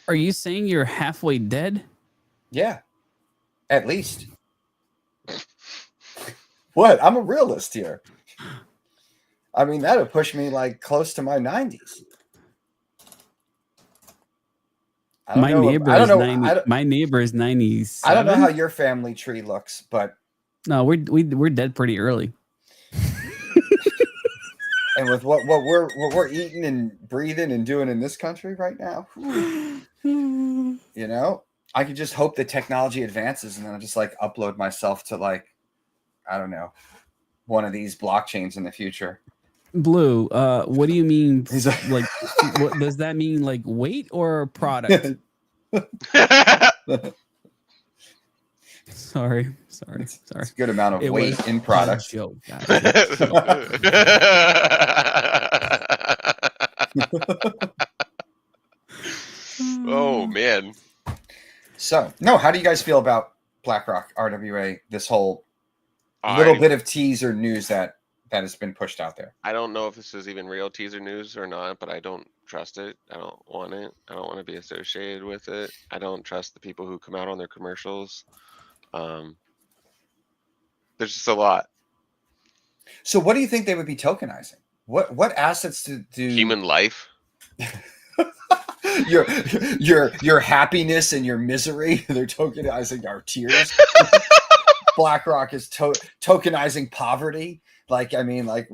Are you saying you're halfway dead? Yeah, at least. What? I'm a realist here. I mean, that would push me like close to my 90s. My neighbor is 90. I don't know how your family tree looks, but no, we're dead pretty early. And with what we're eating and breathing and doing in this country right now, you know, I could just hope that technology advances and then I'll just like upload myself to, like, I don't know, one of these blockchains in the future. Blue, what do you mean? Like, what does that mean? Like weight or product? Sorry. It's a good amount of weight in product. Joke, Oh man. So, no, how do you guys feel about BlackRock RWA? This whole little bit of teaser news that has been pushed out there. I don't know if this is even real teaser news or not, but I don't trust it. I don't want it. I don't want to be associated with it. I don't trust the people who come out on their commercials. There's just a lot. So what do you think they would be tokenizing? What assets do human life? your happiness and your misery. They're tokenizing our tears. BlackRock is tokenizing poverty. Like, I mean, like,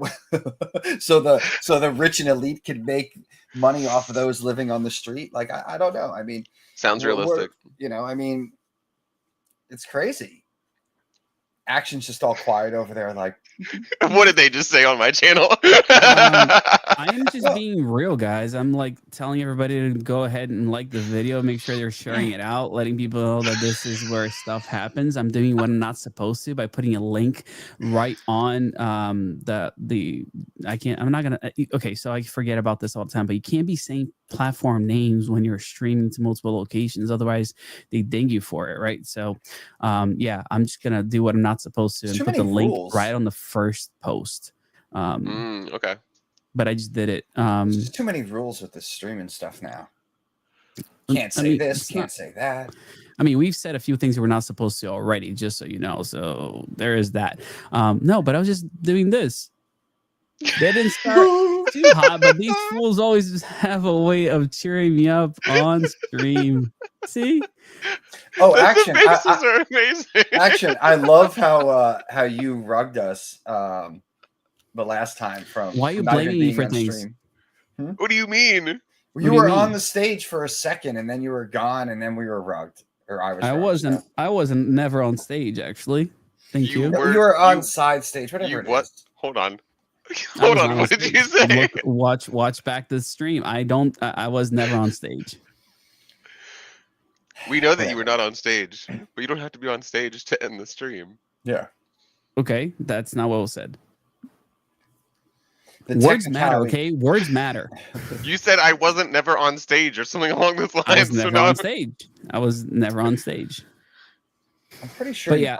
so the rich and elite can make money off of those living on the street. Like, I don't know. I mean, sounds realistic. You know, I mean, it's crazy. Action's just all quiet over there. Like, What did they just say on my channel? I am just being real, guys. I'm like telling everybody to go ahead and like the video, make sure they're sharing it out, letting people know that this is where stuff happens. I'm doing what I'm not supposed to by putting a link right on I'm not gonna okay, so I forget about this all the time, but you can't be saying platform names when you're streaming to multiple locations, otherwise they ding you for it, right? So yeah, I'm just gonna do what I'm not supposed to and put the link right on the first post. Okay. But I just did it. There's just too many rules with this streaming stuff now. Can't say this, can't say that. I mean, we've said a few things that we're not supposed to already, just so you know. So there is that. No, but I was just doing this. They didn't start too hot, but these fools always have a way of cheering me up on stream. See? Oh, Action! The faces are amazing. Action! I love how you rugged us the last time from. Why are you blaming me for things? What do you mean? You were on the stage for a second, and then you were gone, and then we were rugged, or I was. I wasn't. So. I wasn't never on stage, actually. Thank you. You were on side stage. Whatever it is. Hold on. Hold on. What did you say? Watch back the stream. I was never on stage. We know that you were not on stage, but you don't have to be on stage to end the stream. Yeah. Okay, that's not what was said. Words matter, okay? Words matter. You said I wasn't never on stage or something along those lines. I was never on stage. I was never on stage. I'm pretty sure. But yeah,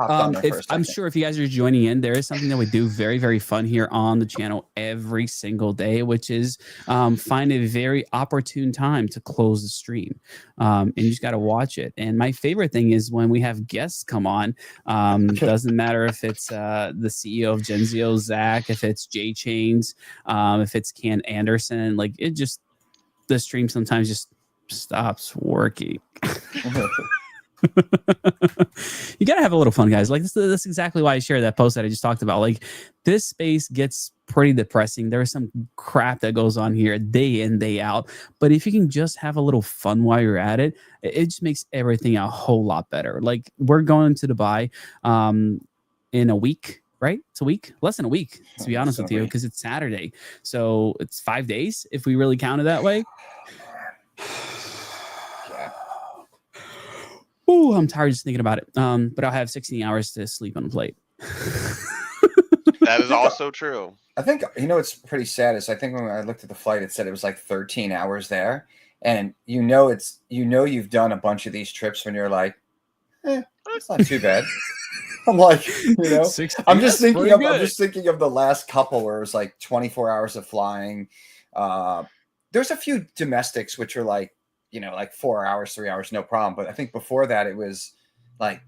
I'm sure if you guys are joining in, there is something that we do very, very fun here on the channel every single day, which is find a very opportune time to close the stream. And you just got to watch it. And my favorite thing is when we have guests come on, doesn't matter if it's the CEO of Genzio, Zach, if it's J Chains, if it's Ken Anderson, like it just, the stream sometimes just stops working. You gotta have a little fun, guys. Like that's exactly why I shared that post that I just talked about. Like this space gets pretty depressing. There is some crap that goes on here day in, day out. But if you can just have a little fun while you're at it, it just makes everything a whole lot better. Like we're going to Dubai in a week, right? It's a week, less than a week, to be honest with you, because it's Saturday. So it's 5 days if we really count it that way. Ooh, I'm tired just thinking about it. But I'll have 16 hours to sleep on a plate. That is also true. I think, it's pretty sad is I think when I looked at the flight, it said it was like 13 hours there. And you've done a bunch of these trips when you're like, it's not too bad. I'm like, I'm just thinking of the last couple where it was like 24 hours of flying. There's a few domestics, which are like 4 hours, 3 hours, no problem. But I think before that, it was like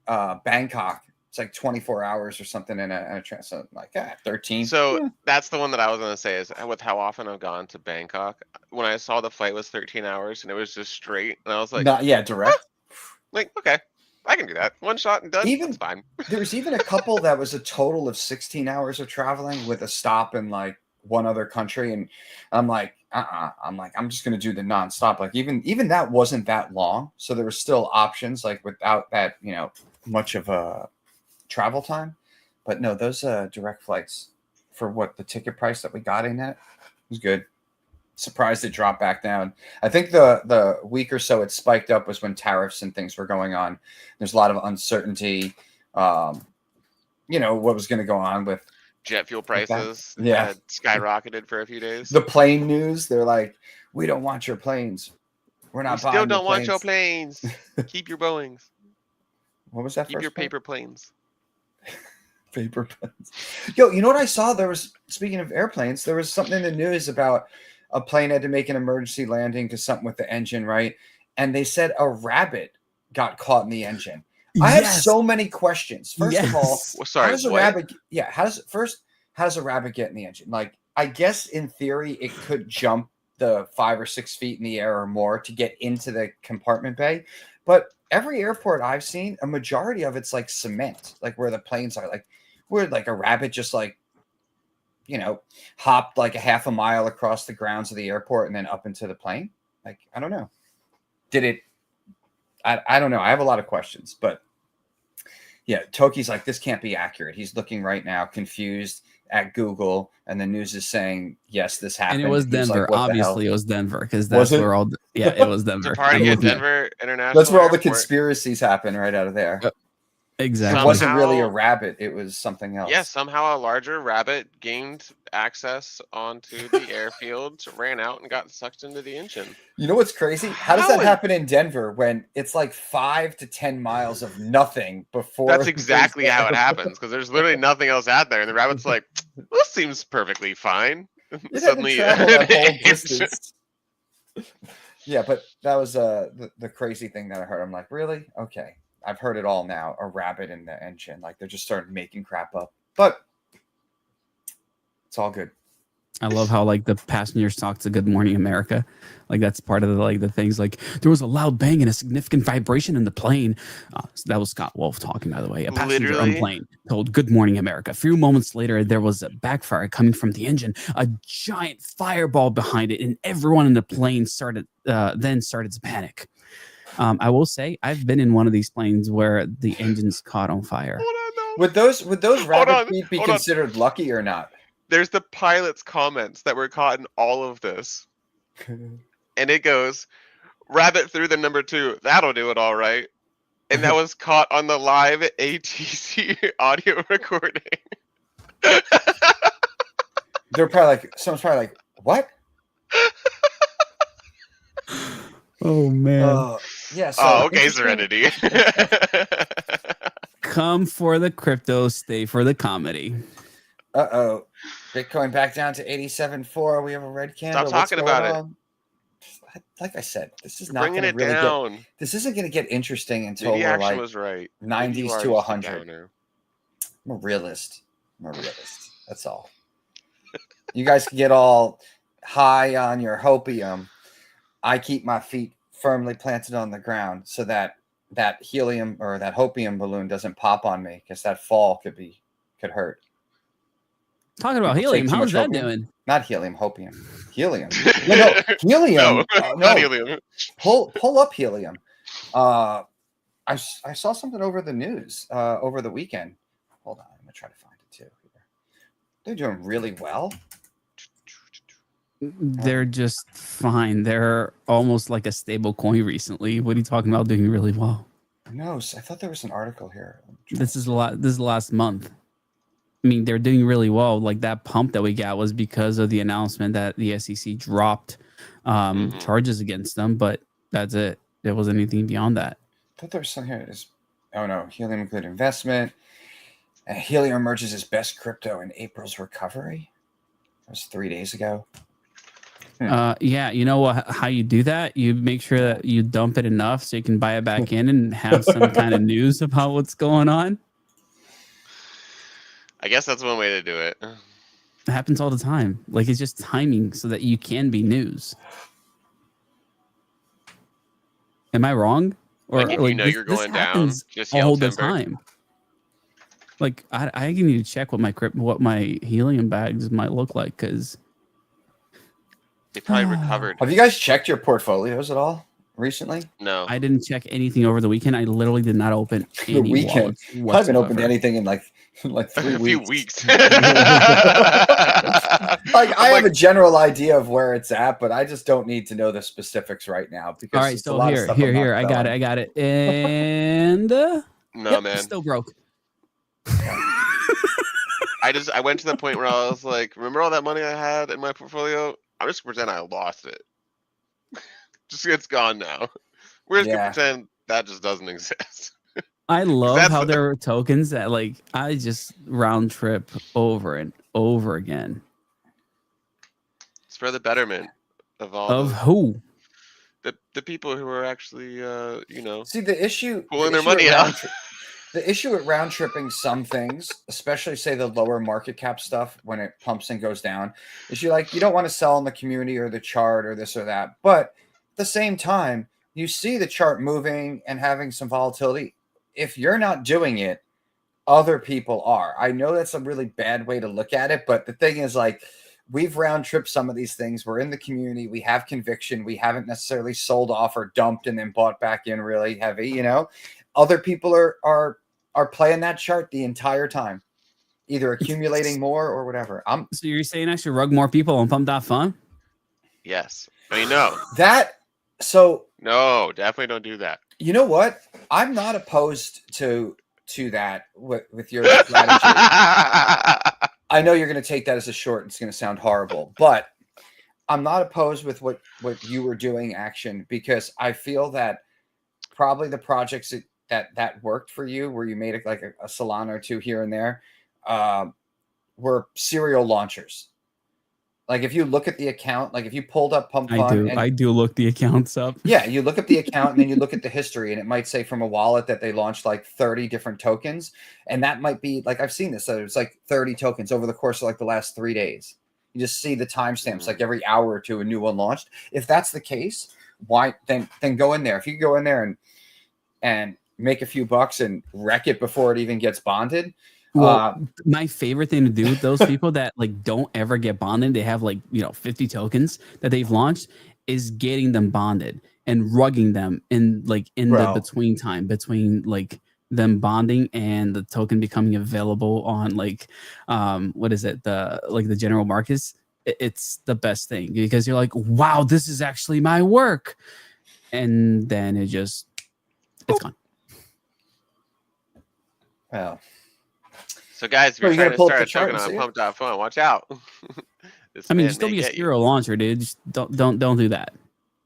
Bangkok. It's like 24 hours or something in a train. So like 13. So that's the one that I was going to say is with how often I've gone to Bangkok. When I saw the flight was 13 hours and it was just straight. And I was like, direct. Like, okay, I can do that. One shot and done. It's fine. There was even a couple that was a total of 16 hours of traveling with a stop in like one other country. And I'm like, I'm just going to do the nonstop. Like even that wasn't that long. So there were still options like without that, much of a travel time. But no, those direct flights for what the ticket price that we got in it was good. Surprised it dropped back down. I think the week or so it spiked up was when tariffs and things were going on. There's a lot of uncertainty. What was going to go on with jet fuel prices had skyrocketed for a few days. The plane news, they're like, we don't want your planes. We're not buying. Still don't want your planes. Keep your Boeings. What was that? Keep your paper planes. Paper planes. Yo, you know what I saw? Speaking of airplanes, there was something in the news about a plane had to make an emergency landing because something with the engine, right? And they said a rabbit got caught in the engine. I have so many questions. First of all, how does a rabbit get in the engine? Like, I guess in theory, it could jump the 5 or 6 feet in the air or more to get into the compartment bay. But every airport I've seen, a majority of it's like cement, like where the planes are. Like, where like a rabbit just like, hopped like a half a mile across the grounds of the airport and then up into the plane. Like, I don't know. Did it? I don't know. I have a lot of questions, but Yeah, Toki's like, this can't be accurate. He's looking right now, confused at Google, and the news is saying, yes, this happened. And it was He's Denver. like, what the hell? Obviously, it was Denver because Was that's it? where all. It was It's Denver. a party I'm at looking Denver International. That's where all the Airport. conspiracies happen right out of there. Exactly. It wasn't really a Somehow- rabbit. It was something else. Yeah, somehow a larger rabbit gained access onto the airfield, ran out, and got sucked into the engine. You know what's crazy? How does How that is- happen in Denver when it's like 5 to 10 miles of nothing before? That's exactly how it happens, because there's literally nothing else out there, and the rabbit's like, "This seems perfectly fine." Suddenly, Travel that whole an engine- distance. Yeah, but that was the crazy thing that I heard. I'm like, really? Okay, I've heard it all now. A rabbit in the engine, like they're just starting making crap up. But it's all good. I love how like the passengers talk to Good Morning America. Like that's part of the like the things like there was a loud bang and a significant vibration in the plane. So that was Scott Wolf talking, by the way. A passenger on Literally? plane told Good Morning America. A few moments later, there was a backfire coming from the engine, a giant fireball behind it, and everyone in the plane then started to panic. I will say I've been in one of these planes where the engine's caught on fire. Hold on, no. Would those rabbit on, feet be hold on. considered lucky or not? There's the pilot's comments that were caught in all of this, and it goes, "Rabbit through the number 2. That'll do it, all right." And that was caught on the live ATC audio recording. They're probably like, someone's probably like, what? Oh man! Yeah. So Oh, okay, interesting- Serenity. Come for the crypto, stay for the comedy. Uh-oh. Bitcoin back down to 87.4. We have a red candle. Stop talking about it. it. Like I said, this is You're not bringing going to it really down. get. This isn't going to get interesting until Maybe we're action like was right. Maybe you 90s are to just a 100. downer. I'm a realist. That's all. You guys can get all high on your hopium. I keep my feet firmly planted on the ground so that helium or that hopium balloon doesn't pop on me, because that fall could hurt. Talking about People take helium, too how's much that opium. doing? Not helium, hopium. Helium. No, helium. No, No. not helium. Pull up helium. I saw something over the news over the weekend. Hold on, I'm gonna try to find it too. They're doing really well. They're just fine. They're almost like a stable coin recently. What are you talking about doing really well? No, I thought there was an article here. This is the last month. I mean, they're doing really well. Like that pump that we got was because of the announcement that the SEC dropped charges against them, but that's it. There wasn't anything beyond that. I thought there was some here. Oh no, helium good investment. Helium emerges as best crypto in April's recovery. That was 3 days ago. Yeah, you know what? How you do that? You make sure that you dump it enough so you can buy it back in and have some kind of news about what's going on. I guess that's one way to do it. It happens all the time. Like it's just timing so that you can be news. Am I wrong? Like, if you know you're going down, happens just yell all the timber. time. Like I need to check what my helium bags might look like because They probably recovered. Have you guys checked your portfolios at all recently? No. I didn't check anything over the weekend. I literally did not open any The weekend. wallets I haven't opened whatsoever. anything in like 3 a weeks. few weeks. Like I have a general idea of where it's at, but I just don't need to know the specifics right now because All right, it's a so lot of stuff I'm not here. I got selling. it. And No, yep, man. still broke. I went to the point where I was like, remember all that money I had in my portfolio? I'm just gonna pretend I lost it. Just it's gone now. We're just gonna pretend that just doesn't exist. I love That's- how there are tokens that like I just round trip over and over again. It's for the betterment of all Of who? the people who are actually See the issue pulling their with money out. The issue with round tripping some things, especially say the lower market cap stuff when it pumps and goes down, is you don't want to sell in the community or the chart or this or that. But at the same time, you see the chart moving and having some volatility. If you're not doing it, other people are. I know that's a really bad way to look at it, but the thing is we've round tripped some of these things. We're in the community. We have conviction. We haven't necessarily sold off or dumped and then bought back in really heavy, Other people are are playing that chart the entire time, either accumulating more or whatever. So you're saying I should rug more people on Pump.fun? Yes. I mean, no, No, definitely don't do that. you know what? I'm not opposed to that with your strategy. I know you're going to take that as a short. It's going to sound horrible, but I'm not opposed with what you were doing, Action, because I feel that probably the projects that worked for you, where you made like a Solana or two here and there, were serial launchers. Like if you look at the account, like if you pulled up Pump Fun, I do look the accounts up. Yeah, you look at the account and then you look at the history, and it might say from a wallet that they launched like 30 different tokens, and that might be like, I've seen this. So it's like 30 tokens over the course of like the last 3 days. You just see the timestamps, like every hour or two a new one launched. If that's the case, why then go in there? If you go in there and make a few bucks and wreck it before it even gets bonded. Well, my favorite thing to do with those people that like don't ever get bonded, they have like 50 tokens that they've launched, is getting them bonded and rugging them in the between time between like them bonding and the token becoming available on like what is it, the general markets. It's the best thing because you're like, wow, this is actually my work, and then it's gone. Well. So guys, if you're trying to start a token on Pump.fun, watch out. I mean, still be a serial launcher, dude. Just don't do that.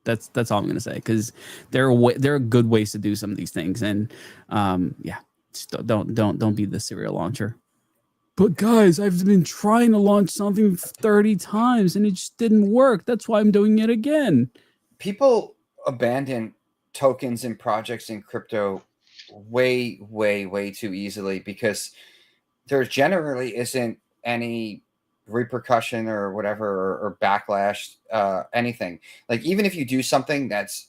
That's all I'm gonna say, because there are good ways to do some of these things, and just don't be the serial launcher. But guys, I've been trying to launch something 30 times and it just didn't work. That's why I'm doing it again. People abandon tokens and projects in crypto way too easily because there generally isn't any repercussion or whatever or backlash, anything. Like even if you do something that's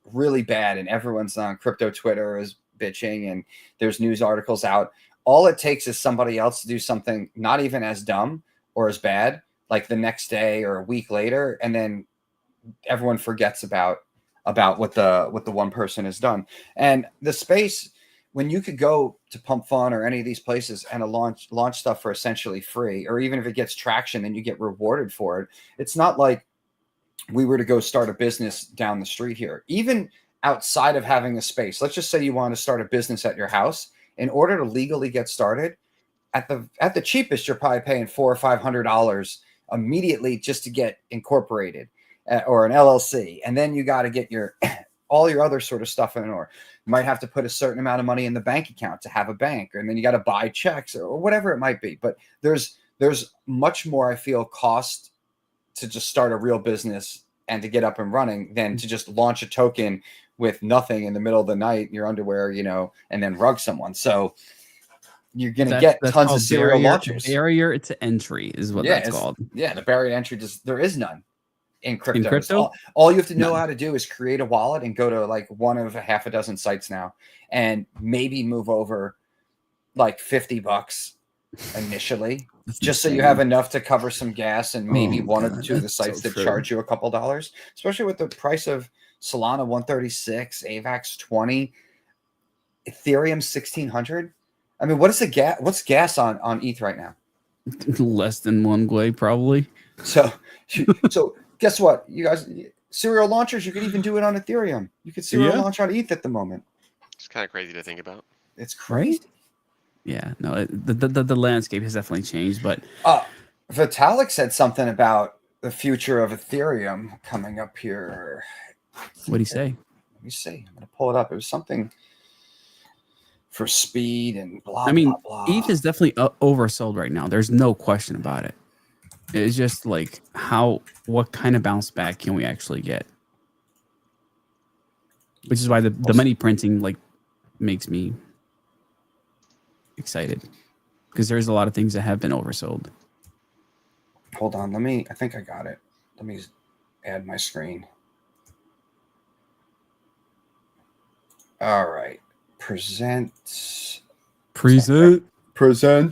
really bad and everyone's on crypto Twitter is bitching and there's news articles out, all it takes is somebody else to do something not even as dumb or as bad, like the next day or a week later, and then everyone forgets about what the one person has done. And the space, when you could go to Pump Fun or any of these places and launch stuff for essentially free, or even if it gets traction, then you get rewarded for it. It's not like we were to go start a business down the street here. Even outside of having a space, let's just say you want to start a business at your house. In order to legally get started, at the cheapest, you're probably paying $400 or $500 immediately just to get incorporated or an LLC, and then you got to get your all your other sort of stuff in order. You might have to put a certain amount of money in the bank account to have a bank, and then you got to buy checks or whatever it might be. But there's much more, I feel, cost to just start a real business and to get up and running than to just launch a token with nothing in the middle of the night in your underwear, and then rug someone. So you're going to get tons of serial launchers. Barrier to entry is what that's called. Yeah, the barrier to entry, there is none in crypto. All you have to know how to do is create a wallet and go to like one of a half a dozen sites now and maybe move over like $50 initially, just so you have enough to cover some gas and maybe one or two of the sites that charge you a couple dollars, especially with the price of Solana 136, AVAX 20, Ethereum 1600. I mean, what is the gas? What's gas on ETH right now? Less than 1 Gwei, probably. So guess what, you guys? Serial launchers, you could even do it on Ethereum. You could serial launch on ETH at the moment. It's kind of crazy to think about. It's crazy. Yeah, no, the landscape has definitely changed. But Vitalik said something about the future of Ethereum coming up here. What did he say? Let me see. I'm going to pull it up. It was something for speed and blah, I mean, blah, blah. ETH is definitely oversold right now. There's no question about it. It's just like what kind of bounce back can we actually get? Which is why the money printing like makes me excited, because there's a lot of things that have been oversold. Hold on. I think I got it. Let me add my screen. All right. Present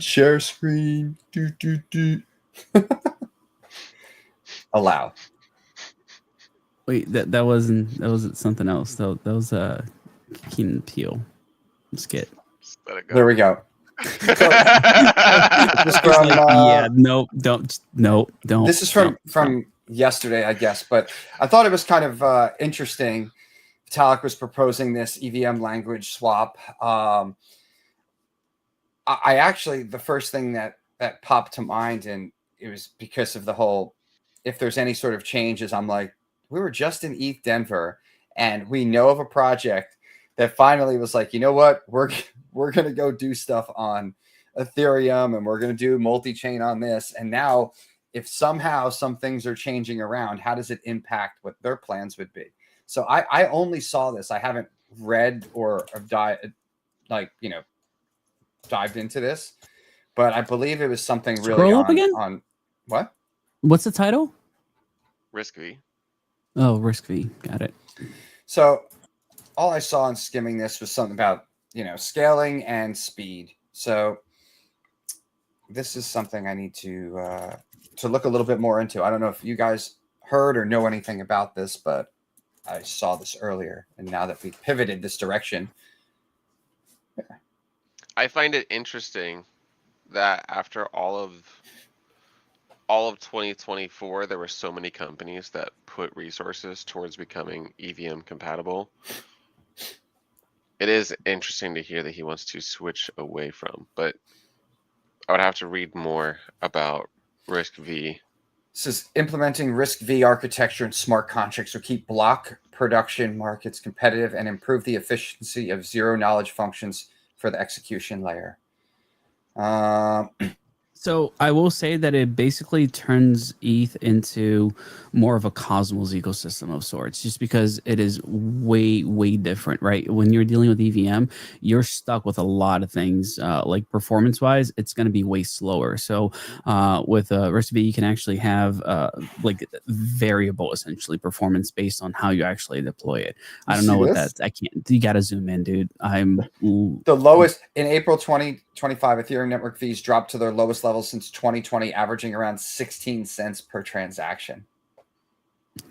share screen. Do. Allow. Wait, that wasn't something else. That was Keenan Peele skit. Just let it go. There we go. It's from, like, yeah, nope, don't. This is from yesterday, I guess, but I thought it was kind of interesting. Vitalik was proposing this EVM language swap. I actually, the first thing that popped to mind, and it was because of the whole, if there's any sort of changes, I'm like, we were just in ETH Denver, and we know of a project that finally was like, you know what, we're going to go do stuff on Ethereum, and we're going to do multi-chain on this. And now if somehow some things are changing around, how does it impact what their plans would be? So I only saw this. I haven't read or dived into this, but I believe it was something really Scroll up again? on what? What's the title? Risk V. Oh, Risk V. Got it. So all I saw in skimming this was something about, scaling and speed. So this is something I need to look a little bit more into. I don't know if you guys heard or know anything about this, but I saw this earlier, and now that we've pivoted this direction. I find it interesting that after all of 2024, there were so many companies that put resources towards becoming EVM compatible. It is interesting to hear that he wants to switch away from, but I would have to read more about Risk V. This is implementing Risk V architecture and smart contracts to keep block production markets competitive and improve the efficiency of zero knowledge functions for the execution layer. So I will say that it basically turns ETH into more of a Cosmos ecosystem of sorts, just because it is way, way different, right? When you're dealing with EVM, you're stuck with a lot of things. Like performance-wise, it's going to be way slower. So with Risk V, you can actually have like variable, essentially, performance based on how you actually deploy it. I don't know what that's. I can't. You got to zoom in, dude. The lowest in April 2025, Ethereum network fees dropped to their lowest level since 2020, averaging around 16 cents per transaction.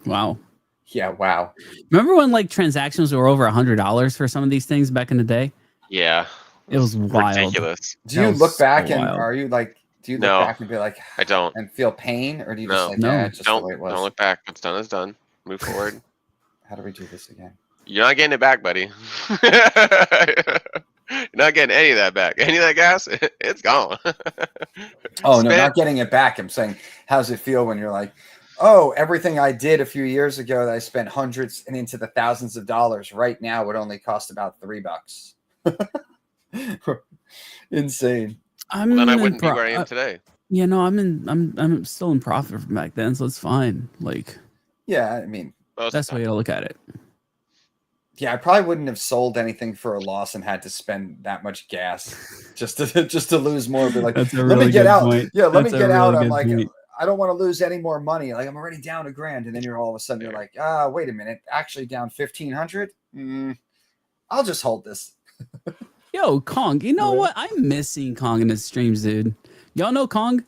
Wow. Yeah, wow. Remember when like transactions were over $100 for some of these things back in the day? Yeah. It was wild. Ridiculous. Do you look back and wild. are you like, do you look back and be like, I don't, and feel pain, or do you No. just like, No. yeah, it's just the way it was? don't look back. What's done is done. Move forward. How do we do this again? You're not getting it back, buddy. You're not getting any of that back. Any of that gas, it's gone. Oh, no, not getting it back. I'm saying, how's it feel when you're like, oh, everything I did a few years ago that I spent hundreds and into the thousands of dollars right now would only cost about $3. Insane. Then I wouldn't be where I am today. Yeah, no, I'm still in profit from back then, so it's fine. Like, yeah, I mean, that's the way to look at it. Yeah, I probably wouldn't have sold anything for a loss and had to spend that much gas just to lose more. But like, let me get out. Point. Yeah, let me get out. I'm like, like, I don't want to lose any more money. Like, I'm already down $1,000, and then you're all of a sudden you're like, wait a minute, actually down 1,500. I'll just hold this. Yo, Kong, you know what? I'm missing Kong in his streams, dude. Y'all know Kong?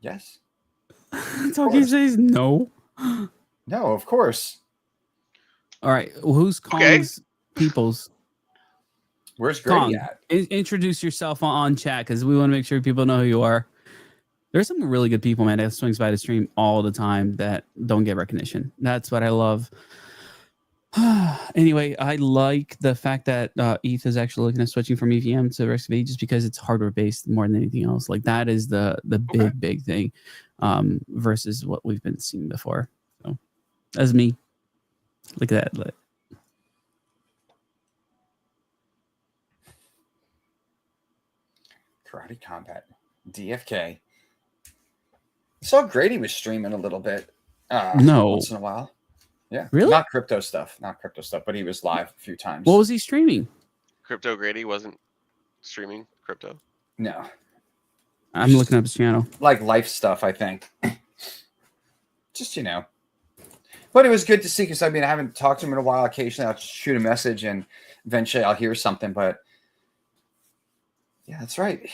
Yes. Talkie says no. No, of course. All right, who's Kong's peoples? Where's Grady Kong, at? Introduce yourself on chat, because we want to make sure people know who you are. There's some really good people, man, that swings by the stream all the time that don't get recognition. That's what I love. Anyway, I like the fact that ETH is actually looking at switching from EVM to Risk V, just because it's hardware based more than anything else. Like, that is the big thing versus what we've been seeing before. So that's me. Look at that. Karate Combat. DFK. I saw Grady was streaming a little bit. No. Once in a while. Yeah. Really? Not crypto stuff, but he was live a few times. What was he streaming? Crypto Grady wasn't streaming crypto. No. I'm looking up his channel. Like life stuff, I think. Just, But it was good to see, because I haven't talked to him in a while. Occasionally I'll shoot a message and eventually I'll hear something. But yeah, that's right.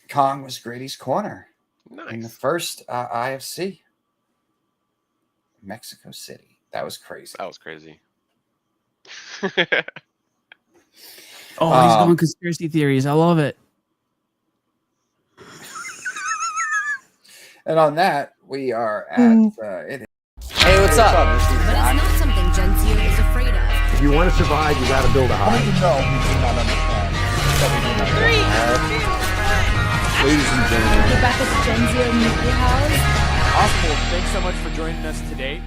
Kong was Grady's corner. Nice. In the first IFC. Mexico City. That was crazy. That was crazy. Oh, he's going conspiracy theories. I love it. And on that, we are at it. Hey, what's up? This is But it's Zach. not something Gen Z is afraid of. If you want to survive, you got to build a How hive. do you know he did not understand? Ladies and gentlemen, Get back at the Gen Z Media House. Oswald, thanks so much for joining us today.